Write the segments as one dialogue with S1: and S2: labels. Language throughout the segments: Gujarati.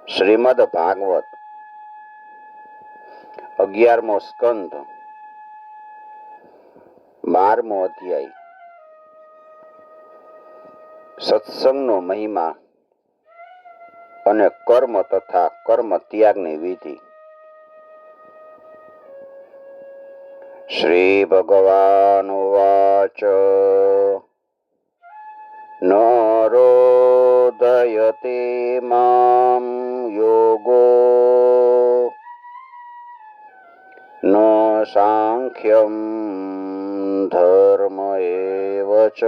S1: શ્રીમદ ભાગવત 11મો સ્કંધ 12મો અધ્યાય. સત્સંગનો મહિમા અને કર્મ તથા કર્મ ત્યાગની વિધિ. શ્રી ભગવાન ઉવાચ નરોદયતે મામ યોગો ન સાંખ્યમ ધર્મ એવ ચ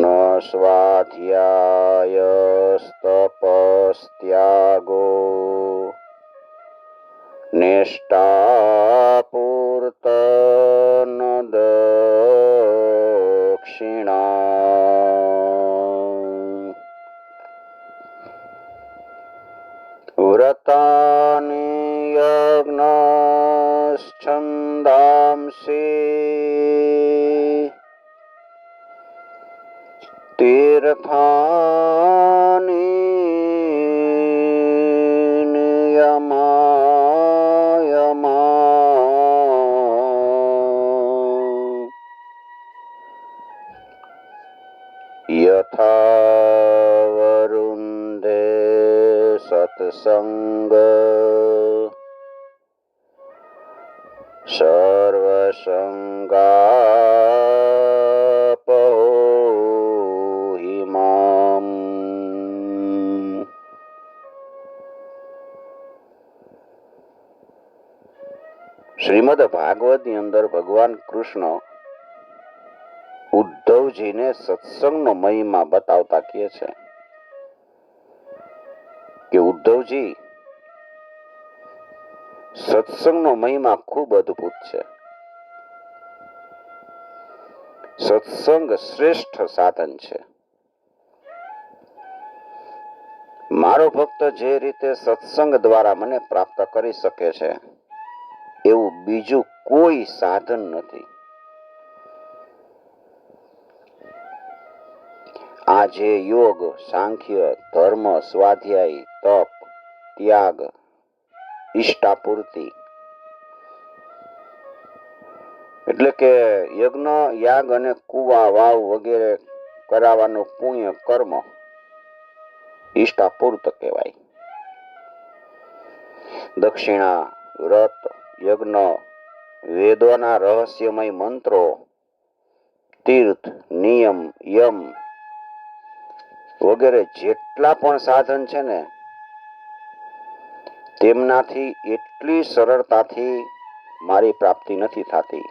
S1: ન સ્વાધ્યાયસ્તપસ્ત્યાગો નિષ્ઠાપૂર્તન દક્ષિણા વ્રતાનિ યજ્ઞશ્છંદાંસી તીર્થાનિ નિયમાયમા યથા વરુંધે સત્સંગ સર્વસંગાપો હિમામ. શ્રીમદ ભાગવતની અંદર ભગવાન કૃષ્ણ ઉદ્ધવજીને સત્સંગનો મહિમા બતાવતા કહે છે કે ઉદ્ધવજી, સત્સંગનો મહિમા ખૂબ અદ્ભુત છે. સત્સંગ શ્રેષ્ઠ સાધન છે. મારો ભક્ત જે રીતે સત્સંગ દ્વારા મને પ્રાપ્ત કરી શકે છે એવું બીજું કોઈ સાધન નથી. આ જે યોગ, સાંખ્ય, ધર્મ, સ્વાધ્યાય, તપ, ત્યાગ, ઈષ્ટાપૂર્તિ એટલે કે યજ્ઞ, યાગ અને કુવા, વાવ વગેરે કરાવવાનું પુણ્ય કર્મ ઈષ્ટાપૂર્ત કહેવાય. દક્ષિણા, વ્રત, યજ્ઞ, વેદોના રહસ્યમય મંત્રો, તીર્થ, નિયમ, યમ વગેરે જેટલા પણ સાધન છે ને, તેમનાથી એટલી સરળતાથી મારી પ્રાપ્તિ નથી થતી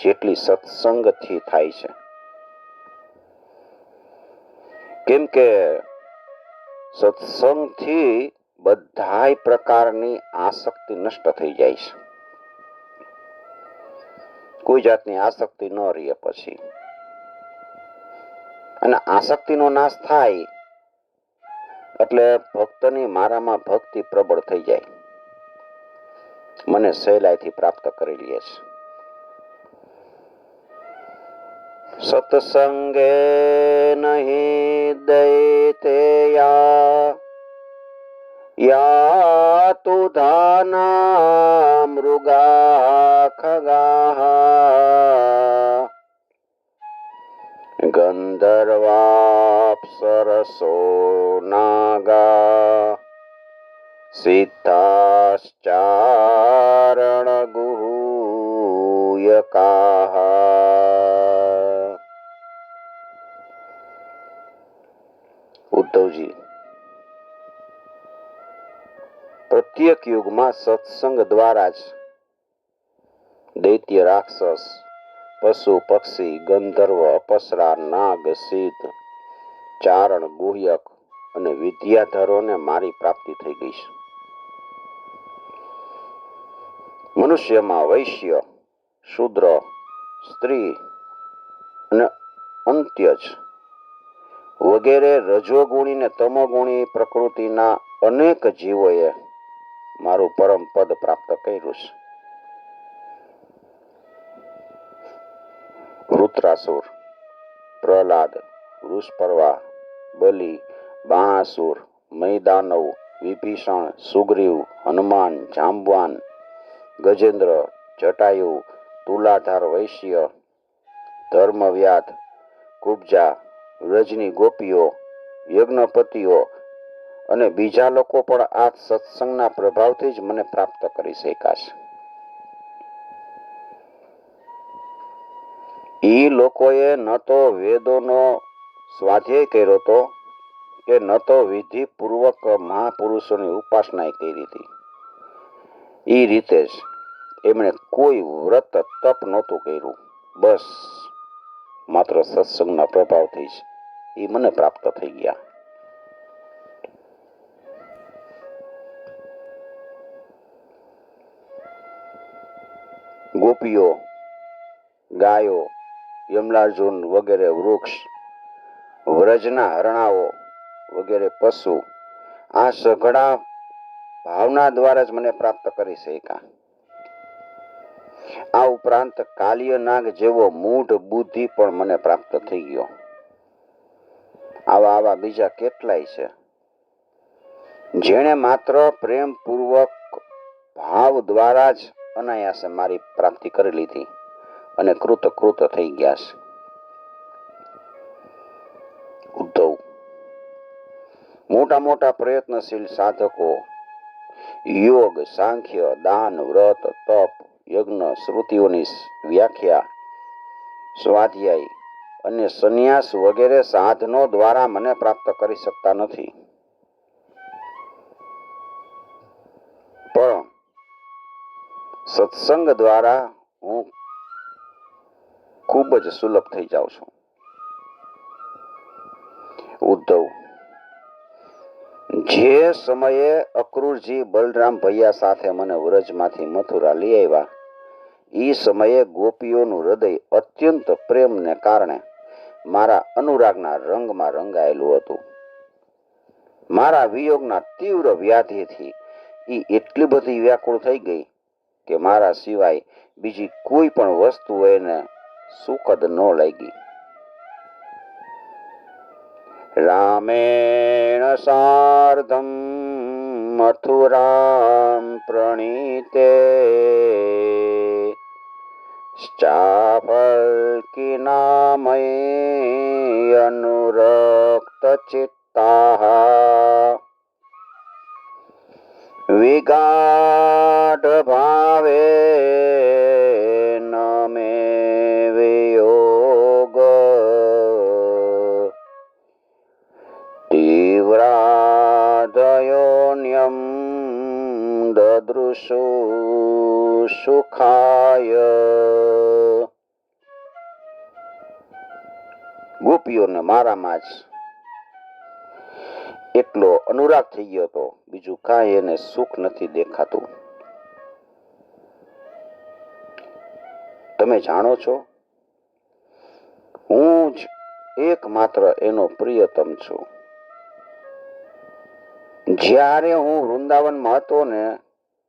S1: જેટલી સત્સંગથી થાય છે. કેમ કે સત્સંગથી બધાય પ્રકારની આસક્તિ નષ્ટ થઈ જાય છે. કોઈ જાતની આસક્તિ ન રહે પછી. અને આસક્તિનો નાશ થાય એટલે ભક્તની મારામાં ભક્તિ પ્રબળ થઈ જાય, મને સહેલાઈથી પ્રાપ્ત કરી લે છે. સત્સંગે નહીં દૈતેયા યાતુ ધાના મૃગા ખગાઃ ગંધર્વાપ્સરસો નાગા સિદ્ધાશ્ચારણ ગુહ્યકાઃ. ઉદ્ધવજી, પ્રત્યેક યુગમાં સત્સંગ દ્વારા જ દૈત્ય, રાક્ષસ, પશુ, પક્ષી, ગંધર્વ, અપસરા, નાગ, સિદ્ધ, ચારણ, ગુહ્યક અને વિદ્યાધરોને મારી પ્રાપ્તિ થઈ ગઈ છે. મનુષ્યમાં વૈશ્ય, શૂદ્ર, સ્ત્રી અને અંત્યજ વગેરે રજોગુણી ને તમોગુણી પ્રકૃતિના અનેક જીવોએ મારું પરમ પદ પ્રાપ્ત કર્યું છે. વૃત્રાસુર, પ્રહલાદ, વૃષપર્વા, બલિ, બાણાસુર, મૈદાનવ, વિભીષણ, સુગ્રીવ, હનુમાન, જાંબવાન, ગજેન્દ્ર, જટાયુ, તુલાધાર વૈશ્ય, ધર્મવ્યાધ, કુબ્જા, વ્રજની ગોપીઓ, યજ્ઞપતિઓ અને બીજા લોકો પણ આ સત્સંગના પ્રભાવથી જ મને પ્રાપ્ત કરી શકાશે. એ લોકોએ ન તો વેદોનો સ્વાધ્યાય કર્યો હતો કે ન તો વિધિપૂર્વક મહાપુરુષોની ઉપાસના કરી હતી. એ રીતે જ એમણે કોઈ વ્રત તપ નહોતું કર્યું. બસ માત્ર સત્સંગના પ્રભાવથી જ એ મને પ્રાપ્ત થઈ ગયા. ગોપીઓ, ગાયો, યમલાર્જુન વગેરે વૃક્ષ, વ્રજના હરણાઓ વગેરે પશુ આ સઘળા ભાવના દ્વારા જ મને પ્રાપ્ત કરી શક્યા. આ ઉપરાંત કાલિયનાગ જેવો મૂઢ બુદ્ધિ પણ મને પ્રાપ્ત થઈ ગયો. આવા બીજા કેટલાય છે જેણે માત્ર પ્રેમપૂર્વક ભાવ દ્વારા જ અનાયાસે મારી પ્રાપ્તિ કરી લીધી અને કૃત થઈ ગયા છે. ઉદ્ધવ, મોટા પ્રયત્નશીલ સાધકો યોગ, સાંખ્ય, દાન, વ્રત, તપ, યજ્ઞ, શ્રુતિઓની વ્યાખ્યા, સ્વાધ્યાય અને સંન્યાસ વગેરે સાધનો દ્વારા મને પ્રાપ્ત કરી શકતા નથી. પણ સત્સંગ દ્વારા હું ખૂબ જ સુલભ થઈ જાઉં છું. ઉદ્ધવ, જે સમયે અક્રૂરજી બલરામ ભૈયા સાથે મને વ્રજમાંથી મથુરા લઈ આવ્યા, એ સમયે ગોપીઓનું હૃદય અત્યંત પ્રેમને કારણે મારા અનુરાગના રંગમાં રંગાયેલું હતું. મારા વિયોગના તીવ્ર વ્યાધિથી એ એટલી બધી વ્યાકુળ થઈ ગઈ કે મારા સિવાય બીજી કોઈ પણ વસ્તુ એને સુખદ ન લાગી. રામેણ સાર્ધમ મથુરામ પ્રણીતે ચાપલ્કિનામય અનુરક્ત ચિત્તાઃ વિગાઢ ભાવે ન મે વિયોગ તીવ્રાદયોન્યમ દદૃશુ સુખાય. ગોપીઓને મારામાં જ એટલો અનુરાગ થઈ ગયો હતો, બીજું કાંઈ એને સુખ નથી દેખાતું. તમે જાણો છો, હું જ એકમાત્ર એનો પ્રિયતમ છું. જ્યારે હું વૃંદાવનમાં હતો ને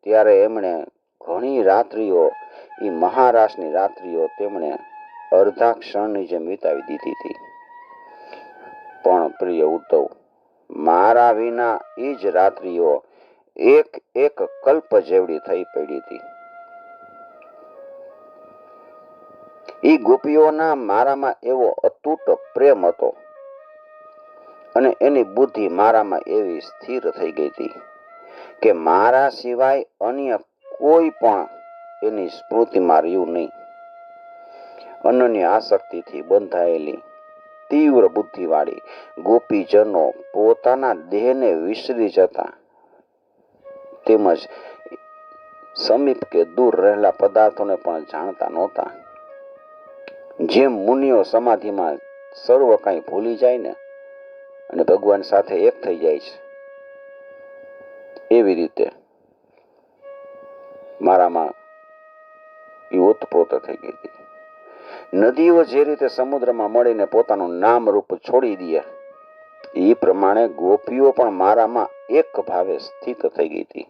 S1: ત્યારે એમણે ઘણી રાત્રિઓ, એ મહારાસની રાત્રિઓ તેમણે અડધા ક્ષણની જેમ વિતાવી દીધી હતી. પણ પ્રિય ઉદ્ધવ, મારા વિના એ જ રાત્રિઓ એક કલ્પ જેવડી થઈ પડી હતી. એ ગોપીઓના મારામાં એવો અતૂટ પ્રેમ હતો અને એની બુદ્ધિ મારામાં એવી સ્થિર થઈ ગઈ હતી કે મારા સિવાય અન્ય કોઈ પણ એની સ્મૃતિમાં રહ્યું નહીં. અનન્ય આસક્તિથી બંધાયેલી તીવ્ર બુદ્ધિવાળી ગોપીજનો પોતાના દેહને વિસરી જતા તેમજ સમીપ કે દૂર રહેલા પદાર્થોને પણ જાણતા નહોતા. જેમ મુનિઓ સમાધિમાં સર્વ કંઈ ભૂલી જાય ને અને ભગવાન સાથે એક થઈ જાય છે, એવી રીતે મારામાં એ ઓતપ્રોત થઈ ગઈ હતી. નદીઓ જે રીતે સમુદ્રમાં મળીને પોતાનું નામ રૂપ છોડી દે, એ પ્રમાણે ગોપીઓ પણ મારામાં એક ભાવે સ્થિત થઈ ગઈ હતી.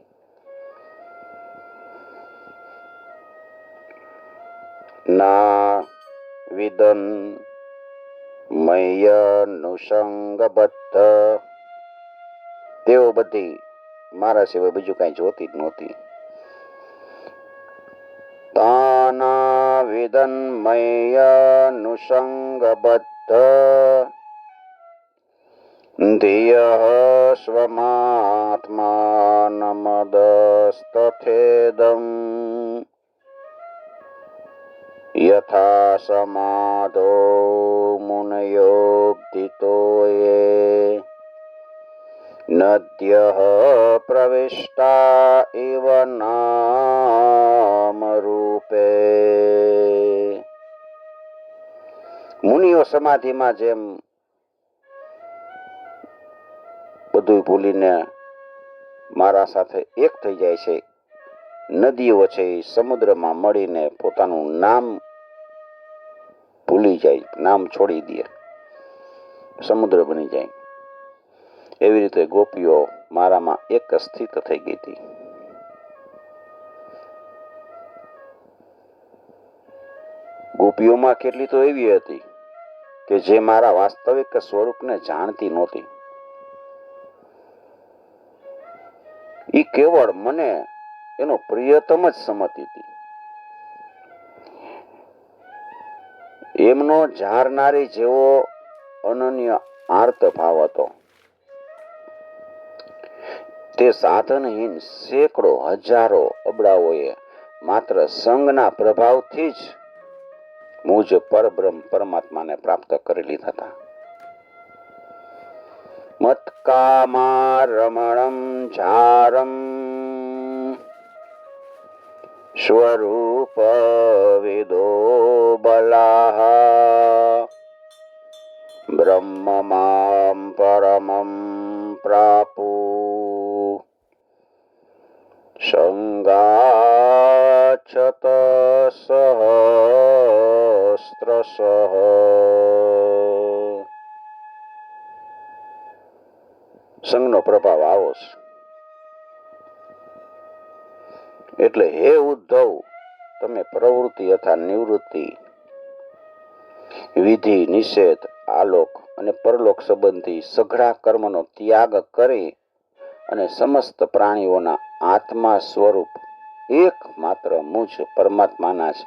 S1: ના વિદન મય્યનુસંગબદ્ધ તેઓ બધી મારા સિવાય બીજું કાંઈ જોતી જ નહોતી. તાના વિદન્મય્યનુષંગબદ્ધ ધિયઃ સ્વમાત્માનમદસ્તથેદં યથા સમાધો મુનયોબ્ધિતો યે નદ્યઃ પ્રવિષ્ટા ઇવ નામરૂપે. મુનિઓ સમાધિમાં જેમ બધું ભૂલીને મારા સાથે એક થઈ જાય છે, નદીઓ છે એ સમુદ્રમાં મળીને પોતાનું નામ ભૂલી જાય, નામ છોડી દે, સમુદ્ર બની જાય, એવી રીતે ગોપીઓ મારામાં એક સ્થિત થઈ ગઈ હતી. ગોપીઓમાં કેટલી તો એવી હતી કે જે મારા વાસ્તવિક સ્વરૂપને જાણતી નહોતી. એ કેવળ મને એનો પ્રિયતમ જ સમજતી હતી. એમનો જારનારી જેવો અનન્ય આર્ત ભાવ હતો. તે સાધનહીન સેંકડો હજારો અબડાઓએ માત્ર સંગના પ્રભાવથી જ મુજ પરબ્રહ્મ પરમાત્માને પ્રાપ્ત કરી લીધા હતા. મત્કામા રમણમ ઝારમ સ્વરૂપ વિદો બલાહ બ્રહ્મ મામ પરમમ પ્રાપુ સંગાચ્છત સહસ્રશઃ. સંગનો પ્રભાવ આવો છે. એટલે હે ઉદ્ધવ, તમે પ્રવૃત્તિ તથા નિવૃત્તિ, વિધિ નિષેધ, આલોક અને પરલોક સંબંધી સઘળા કર્મનો ત્યાગ કરી અને સમસ્ત પ્રાણીઓના આત્મા સ્વરૂપ એકમાત્ર મુજ પરમાત્માના જ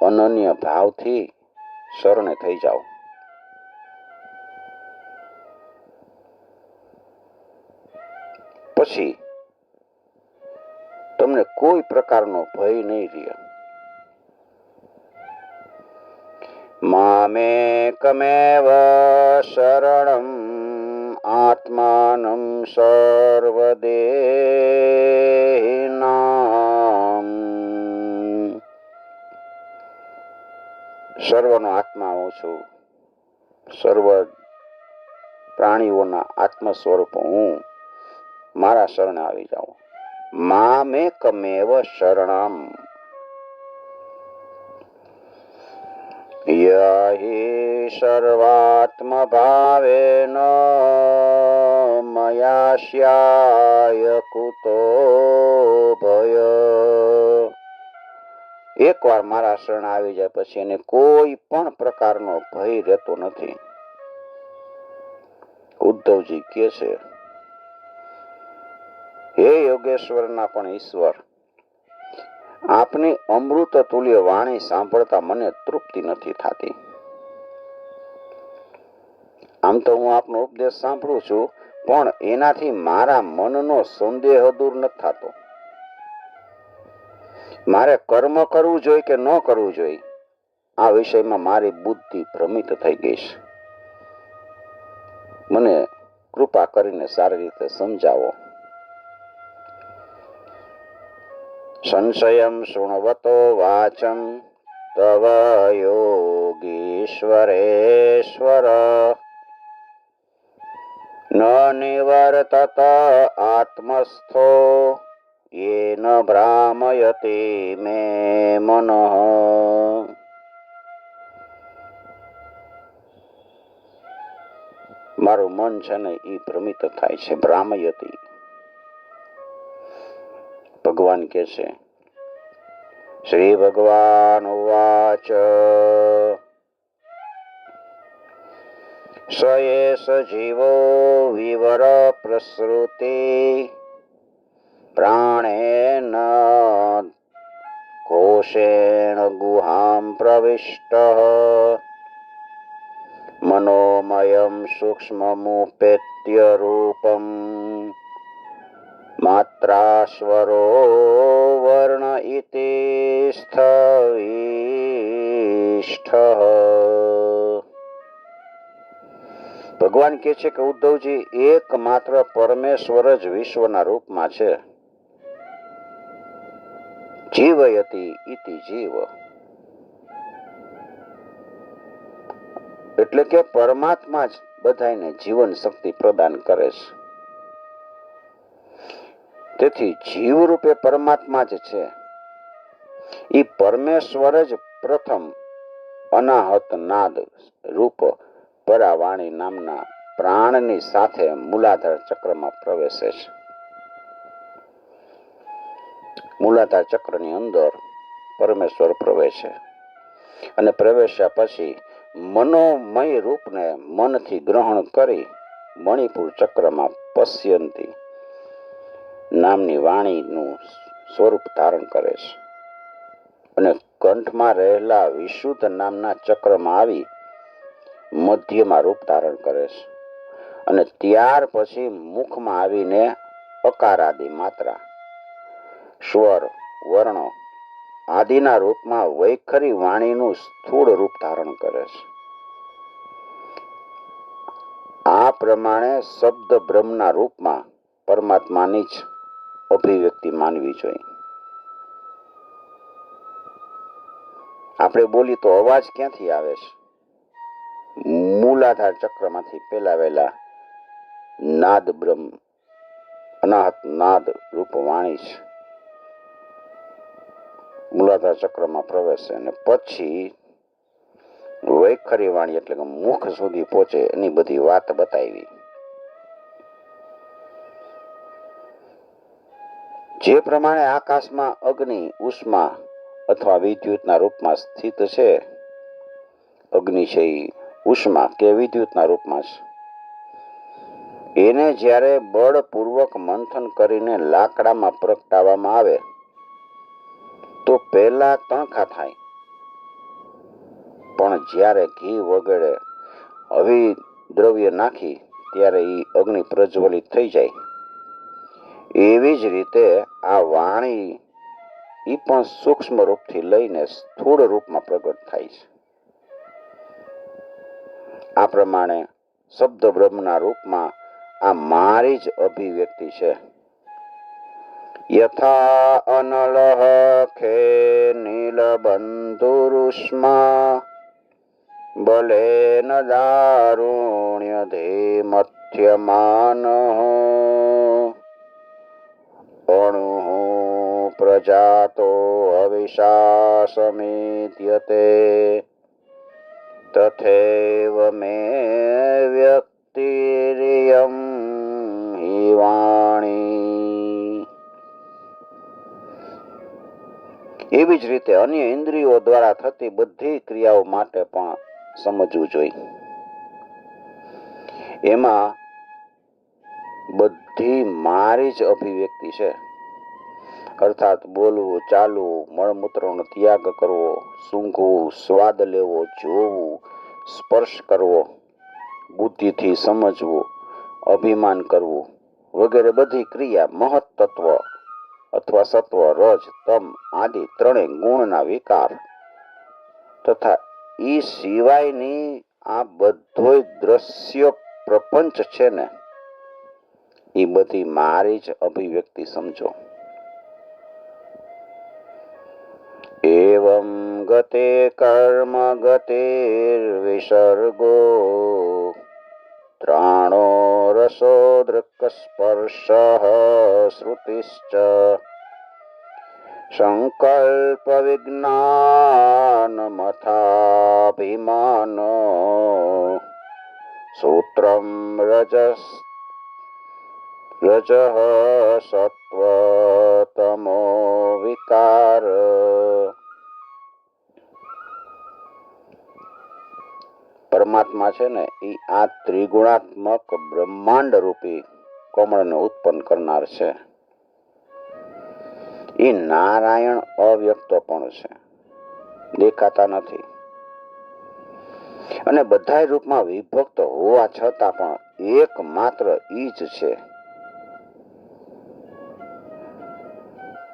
S1: અનન્ય ભાવથી શરણે થઈ જાઓ. પછી તમને કોઈ પ્રકારનો ભય નહીં રહે. મામેકમેવ શરણમ આત્માનમ સર્વદેહિનામ. સર્વનો આત્મા હું છું, સર્વ પ્રાણીઓના આત્મ સ્વરૂપ હું, મારા શરણે આવી જાઓ. મામેકમેવ શરણમ યહિ સર્વાત્મ ભાવેન મયાસ્યાય કુતો ભય. એકવાર મારા શરણ આવી જાય પછી એને કોઈ પણ પ્રકારનો ભય રહેતો નથી. ઉદ્ધવજી કહે છે, હે યોગેશ્વરના પણ ઈશ્વર, આપની અમૃત તુલ્ય વાણી સાંભળતા મને તૃપ્તિ નથી થતી. આમ તો હું આપનો ઉપદેશ સાંભળું છું, પણ એનાથી મારા મનનો સંદેહ દૂર નથી થતો. મારે કર્મ કરવું જોઈએ કે ન કરવું જોઈએ, આ વિષયમાં મારી બુદ્ધિ ભ્રમિત થઈ ગઈ છે. મને કૃપા કરીને સારી રીતે સમજાવો. સંશયમ શૃણવતો વાચમ તવ યોગીશ્વરેશ્વર ન નિવર્તત આત્મસ્થો યેન ભ્રામયતે મે મનઃ. મારું મન છે ને એ ભ્રમિત થાય છે, ભ્રામયતી. ભગવાન કે છે, શ્રી ભગવાન ઉવાચ સ એષ જીવો વિવર પ્રસૃતે પ્રાણેન કોશેણ ગુહાં પ્રવિષ્ટઃ મનોમયં સૂક્ષ્મમુપેત્ય રૂપં માત્રાસ્વરો વર્ણ ઇતિ સ્થવિષ્ઠઃ. ભગવાન કહે છે કે ઉદ્ધવજી, એકમાત્ર પરમેશ્વર જ વિશ્વના રૂપમાં છે. જીવયતિ ઇતિ જીવ, એટલે કે પરમાત્મા જ બધાને જીવન શક્તિ પ્રદાન કરે છે. તેથી જીવ રૂપે પરમાત્મા જ છે. એ પરમેશ્વર જ પ્રથમ અનાહત નાદ રૂપ પરાવાણી નામના પ્રાણની સાથે મૂલાધાર ચક્રમાં પ્રવેશે છે. મૂલાધાર ચક્રની અંદર પરમેશ્વર પ્રવેશે અને પ્રવેશ્યા પછી મનોમય રૂપને મનથી ગ્રહણ કરી મણિપુર ચક્રમાં પશ્યંતી નામની વાણીનું સ્વરૂપ ધારણ કરે છે અને કંઠમાં રહેલા વિશુદ્ધ નામના ચક્રમાં આવી મધ્યમાં રૂપ ધારણ કરે છે અને ત્યાર પછી મુખમાં આવીને અકારાદિ માત્રા, સ્વર, વર્ણો આદિના રૂપમાં વૈખરી વાણીનું સ્થૂળ રૂપ ધારણ કરે છે. આ પ્રમાણે શબ્દ બ્રહ્મના રૂપમાં પરમાત્માની જ અભિવ્યક્તિ માનવી જોઈએ. આપણે બોલી તો અવાજ ક્યાંથી આવે છે? મૂલાધાર ચક્રમાંથી ફેલાવેલા નાદ બ્રહ્મ અનાહત નાદ રૂપ વાણી છે. મૂલાધાર ચક્રમાં પ્રવેશે અને પછી વૈખરી વાણી એટલે કે મુખ સુધી પહોંચે એની બધી વાત બતાવી. જે પ્રમાણે આકાશમાં અગ્નિ, ઉષ્મા અથવા વિદ્યુતના રૂપમાં સ્થિત છે, અગ્નિ છે એ ઉષ્મા કે વિદ્યુતના રૂપમાં છે, એને જ્યારે બળપૂર્વક મંથન કરીને લાકડામાં પ્રગટાવવામાં આવે તો પહેલા તણખા થાય, પણ જ્યારે ઘી વગેરે હવી દ્રવ્ય નાખી ત્યારે એ અગ્નિ પ્રજ્વલિત થઈ જાય. એવી જ રીતે આ વાણી એ પણ સૂક્ષ્મ રૂપથી લઈને સ્થૂળ રૂપમાં પ્રગટ થાય છે. આ પ્રમાણે શબ્દ બ્રહ્મના રૂપમાં આ મારી જ અભિવ્યક્તિ છે. યથા અનલઃ ખે નીલબંધુરુષ્મા બલેન દારુણ્ય ધીમથ્યમાન અણુઃ પ્રજાતો હવિષા સમિત્યતે તથૈવ મે વ્યક્તિરિયં હિ વાણી. એવી જ રીતે અન્ય ઇન્દ્રિયો દ્વારા થતી બધી ક્રિયાઓ માટે પણ સમજવું જોઈએ. એમાં બધી મારી જ અભિવ્યક્તિ છે. અર્થાત બોલવું, ચાલવું, મળમૂત્રનો ત્યાગ કરવો, સૂંઘવું, સ્વાદ લેવો, જોવું, સ્પર્શ કરવો, બુદ્ધિથી સમજવું, અભિમાન કરવું વગેરે બધી ક્રિયા મહત તત્વ અથવા સત્વ, રજ, તમ આદિ ત્રણેય ગુણના વિકાર તથા ઈ સિવાયની આ બધોય દ્રશ્ય પ્રપંચ છે ને, એ બધી મારી જ અભિવ્યક્તિ સમજો. એવં ગતે કર્મ ગતિર્વિસર્ગો ત્રાણો રસો દૃક્ સ્પર્શઃ શ્રુતિશ્ચ સંકલ્પ વિજ્ઞાન મથાભિમાન સૂત્રમ રજઃ સત્વ તમો વિકાર. પરમાત્મા છે ને એ આ ત્રિગુણાત્મક બ્રહ્માંડ રૂપી કમળને ઉત્પન્ન કરનાર છે. એ નારાયણ અવ્યક્ત પણ છે, દેખાતા નથી અને બધા રૂપમાં વિભક્ત હોવા છતાં પણ એક માત્ર ઈ જ છે.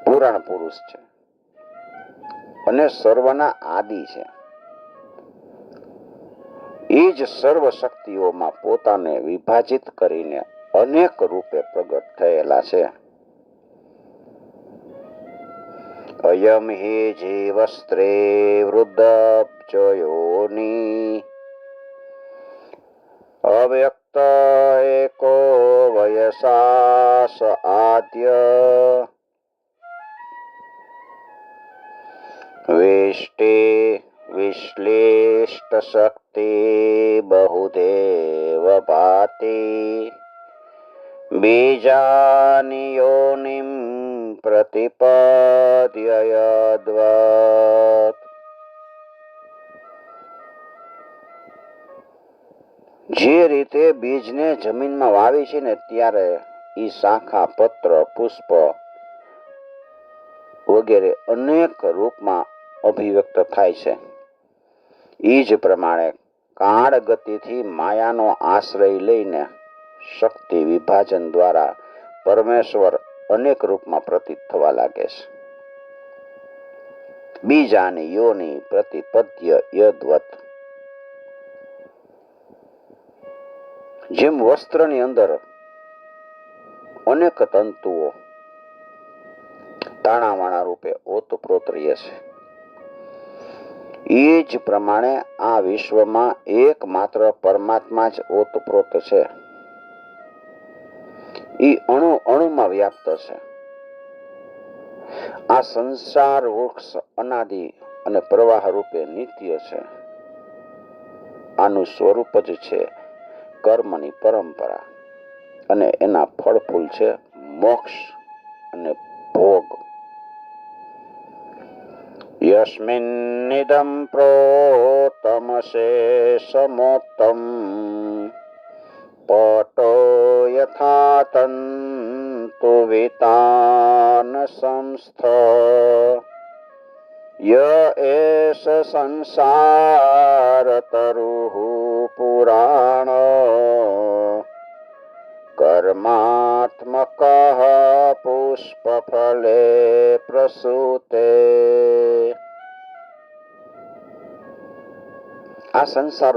S1: પુરાણ પુરુષ છે અને સર્વના આદિ છે. એ જ સર્વ શક્તિઓમાં પોતાને વિભાજિત કરીને અનેક રૂપે પ્રગટ થયેલા છે. અયમ હિ જીવસ્ત્રે વૃદ્ધબ્જયોની અવ્યક્ત એકો વયસાસ આદ્ય વેષ્ટે વિશ્લેષ્ટ શક્તિ બહુદેવ ભાતિ બીજાની યોનિમ પ્રતિપદ્યયદ્વત. જે રીતે બીજને જમીનમાં વાવી છે ને ત્યારે ઈ શાખા, પત્ર, પુષ્પ વગેરે અનેક રૂપમાં અભિવ્યક્ત થાય છે. ઈ જ પ્રમાણે કાળ ગતિથી માયાનો આશ્રય લઈને શક્તિ વિભાજન દ્વારા પરમેશ્વર અનેક રૂપમાં પ્રતીત થવા લાગે છે. બીજાની યોની પ્રતિપદ્ય યદ્વત. જેમ વસ્ત્રની અંદર અનેક તંતુઓ તાણાવાણા રૂપે ઓતપ્રોત રહે છે, એ જ પ્રમાણે આ વિશ્વમાં એકમાત્ર પરમાત્મા જ ઓતપ્રોત છે. એ અણુ અણુમાં વ્યાપ્ત છે. આ સંસાર વૃક્ષ અનાદિ અને પ્રવાહ રૂપે નિત્ય છે. આનું સ્વરૂપ જ છે કર્મની પરંપરા અને એના ફળ ફૂલ છે મોક્ષ અને ભોગ. યસ્મિન્નિદં પ્રોતમ શેષમોક્તમ પટો યથા તંતુ વિતાન સંસ્થ ય એષ સંસાર તરુઃ પુરાણ કર્માત્મક પુષ્પફલે પ્રસૂતે. આ સંસાર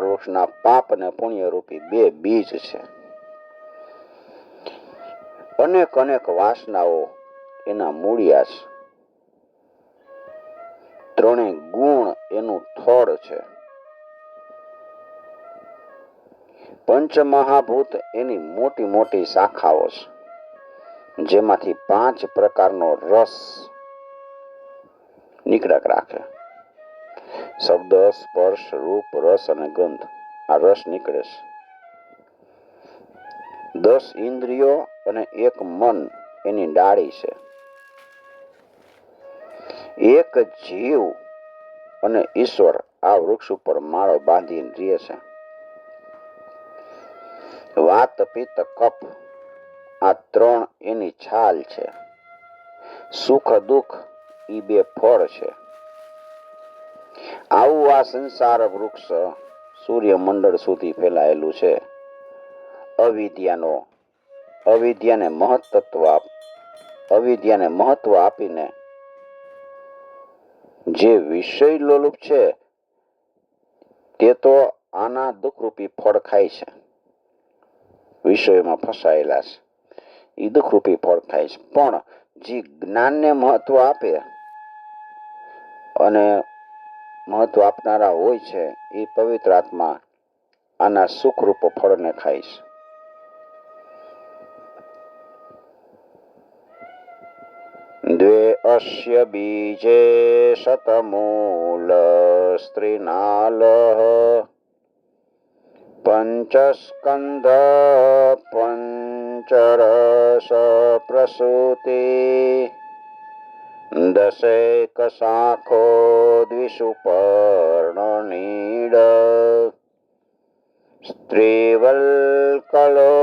S1: વૃક્ષના પાપ અને પુણ્ય રૂપી બે બીજ છે. અનેક અનેક વાસનાઓ એના મૂળિયા છે. ત્રણેય ગુણ એનું થડ છે. પંચમહાભૂત એની મોટી મોટી શાખાઓ છે, જેમાંથી 5 પ્રકારનો રસ નીકળાક રાખે. શબ્દ, સ્પર્શ, રૂપ, રસ અને ગંધ. આ રસ નીકળે છે. 10 ઇન્દ્રિયો અને 1 મન એની ડાળી છે. એક જીવ અને ઈશ્વર આ વૃક્ષ ઉપર માળો બાંધીને રહે છે. વાત, પિત્ત, કફ આ 3 એની છાલ છે. સુખ દુઃખ ઈ 2 ફળ છે. આવું આ સંસાર વૃક્ષ સૂર્યમંડળ સુધી ફેલાયેલું છે. અવિદ્યાને મહત્વ આપીને જે વિષય લોલુપ છે તે તો આના દુઃખરૂપી ફળ ખાય છે. વિષયોમાં ફસાયેલા છે એ દુઃખરૂપી ફળ ખાય છે. પણ જે જ્ઞાનને મહત્વ આપે અને મહત્વ આપનારા હોય છે એ પવિત્ર આત્મા આના સુખરૂપ ફળને ખાય છે. દ્વે અસ્ય બીજે શતમૂલ સ્ત્રીનાલ પંચસ્કંધ પંચરસ પ્રસૂતિ દશેક શાખો દ્વિષુપર્ણનીડ સ્ત્રીવલ્કલો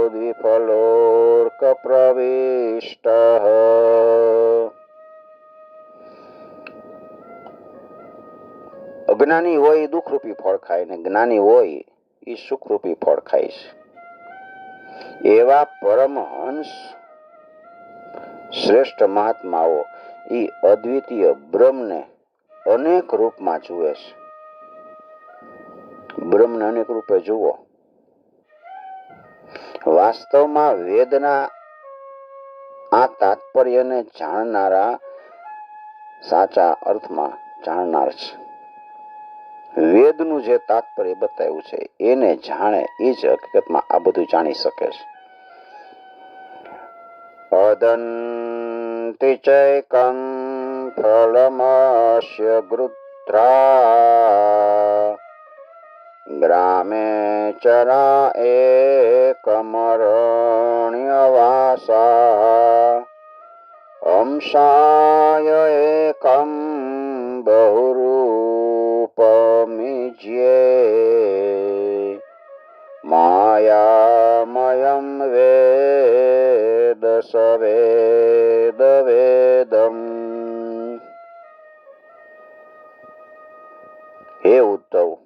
S1: દ્વિફલોર્ક પ્રવિષ્ટ. અજ્ઞાની હોય એ દુઃખરૂપી ફળ ખાય ને જ્ઞાની હોય એ સુખરૂપી ફળ ખાય છે. એવા પરમહંસ શ્રેષ્ઠ મહાત્માઓ એ અદ્વિતીય બ્રહ્મને અનેક રૂપમાં જુએ છે. બ્રહ્મને અનેક રૂપે જુઓ. વાસ્તવમાં વેદના આ તાત્પર્યને જાણનારા સાચા અર્થમાં જાણનાર છે. વેદનું જે તાત્પર્ય બતાવ્યું છે એને જાણે એ જ હકીકતમાં આ બધું જાણી શકે છે. અદંતિ ચૈકં ફલમસ્ય ગૃધ્રા ગ્રામે ચરા એકમરણ્યવાસા હંસાય એકં બહુરૂપમિજ્યે માયામયં વેદ સવેદ વેદમ. હે ઉદ્ધવ,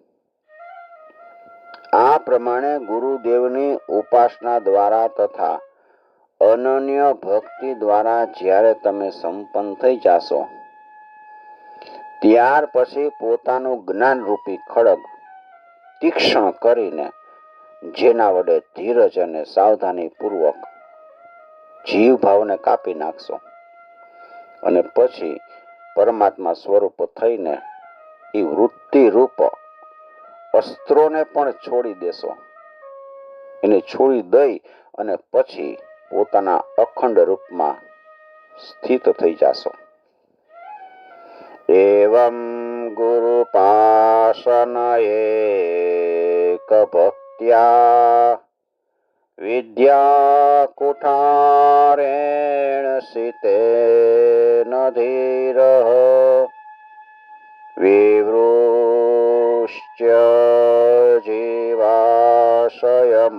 S1: આ પ્રમાણે ગુરુદેવની ઉપાસના દ્વારા તથા અનન્ય ભક્તિ દ્વારા જ્યારે તમે સંપન્ન થઈ જાશો ત્યાર પછી પોતાનું જ્ઞાનરૂપી ખડગ તીક્ષ્ણ કરીને જેના વડે ધીરજ અને સાવધાની પૂર્વક જીવ ભાવને કાપી નાખશો અને પછી પરમાત્મા સ્વરૂપ થઈને એ વૃત્તિ રૂપ અસ્ત્રોને પણ છોડી દેશો. એને છોડી દઈ અને પછી પોતાના અખંડ રૂપમાં સ્થિત થઈ જાશો. એવં ગુરુપાસનયેક ભક્ત્યા વિદ્યા કુઠારેણ સિતેન ધીરઃ વિવૃશ્ય જીવાશયમ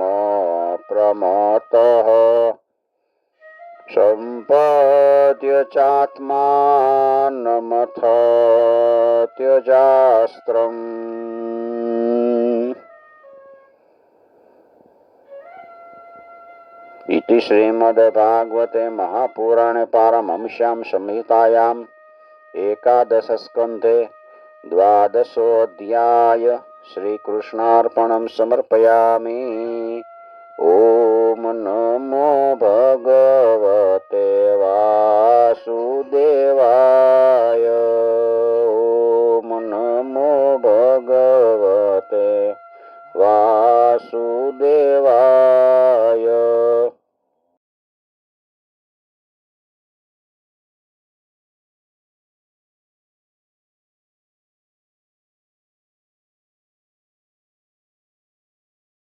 S1: પ્રમતઃ સંપદ્ય ચાત્માનમથ ત્યજાસ્ત્રમ. ઇતિ શ્રીમદ્ભાગવતે મહાપુરાણે પારમહંસ્યામ સંહિતાયામ એકાદશ સ્કંધે દ્વાદશોऽધ્યાય. શ્રીકૃષ્ણાર્પણમ સમર્પયામિ. ઓમ નમો ભગવતે